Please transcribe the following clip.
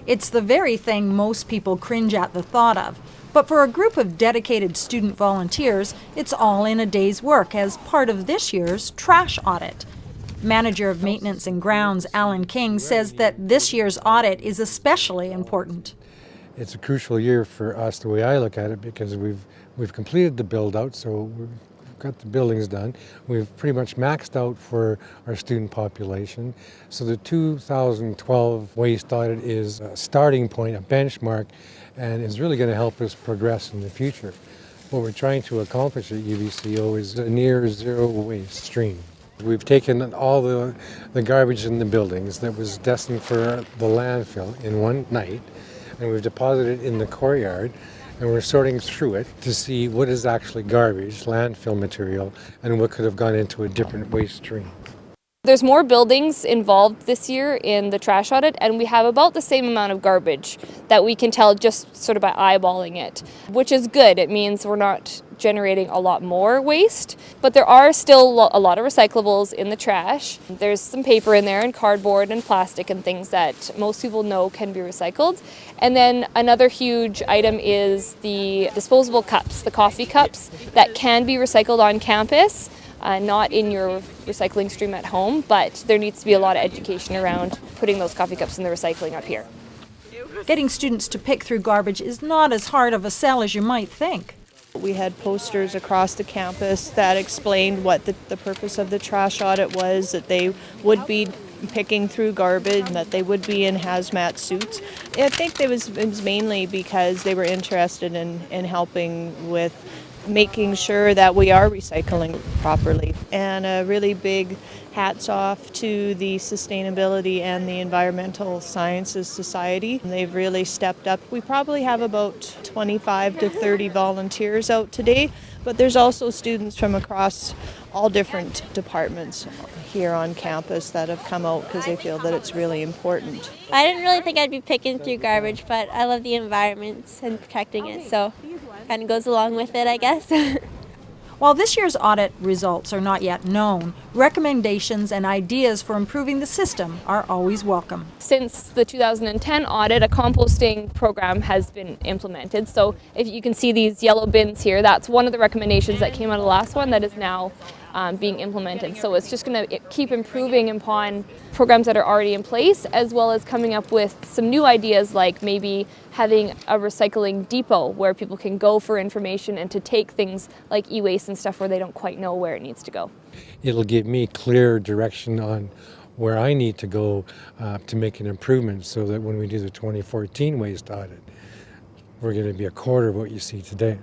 It's the very thing most people cringe at the thought of. But for a group of dedicated student volunteers, it's all in a day's work as part of this year's trash audit. Manager of Maintenance and Grounds, Alan King, says that this year's audit is especially important. It's a crucial year for us, the way I look at it, because we've completed the build-out, so we've got the buildings done. We've pretty much maxed out for our student population. So the 2012 waste audit is a starting point, a benchmark, and is really going to help us progress in the future. What we're trying to accomplish at UBCO is a near zero waste stream. We've taken all the garbage in the buildings that was destined for the landfill in one night, and we've deposited it in the courtyard, and we're sorting through it to see what is actually garbage, landfill material, and what could have gone into a different waste stream. There's more buildings involved this year in the trash audit, and we have about the same amount of garbage that we can tell just sort of by eyeballing it, which is good. It means we're not generating a lot more waste, but there are still a lot of recyclables in the trash. There's some paper in there and cardboard and plastic and things that most people know can be recycled. And then another huge item is the disposable cups, the coffee cups that can be recycled on campus. Not in your recycling stream at home, but there needs to be a lot of education around putting those coffee cups in the recycling up here. Getting students to pick through garbage is not as hard of a sell as you might think. We had posters across the campus that explained what the purpose of the trash audit was, that they would be picking through garbage, and that they would be in hazmat suits. I think it was mainly because they were interested in helping with making sure that we are recycling properly. And a really big hats off to the Sustainability and the Environmental Sciences Society. They've really stepped up. We probably have about 25 to 30 volunteers out today, but there's also students from across all different departments here on campus that have come out because they feel that it's really important. I didn't really think I'd be picking through garbage, but I love the environment and protecting it, so kind of goes along with it, I guess. While this year's audit results are not yet known, recommendations and ideas for improving the system are always welcome. Since the 2010 audit, a composting program has been implemented. So if you can see these yellow bins here, that's one of the recommendations that came out of the last one that is now being implemented. So it's just going to keep improving upon programs that are already in place, as well as coming up with some new ideas like maybe having a recycling depot where people can go for information and to take things like e-waste and stuff where they don't quite know where it needs to go. It'll give me clear direction on where I need to go to make an improvement, so that when we do the 2014 waste audit, we're going to be a quarter of what you see today.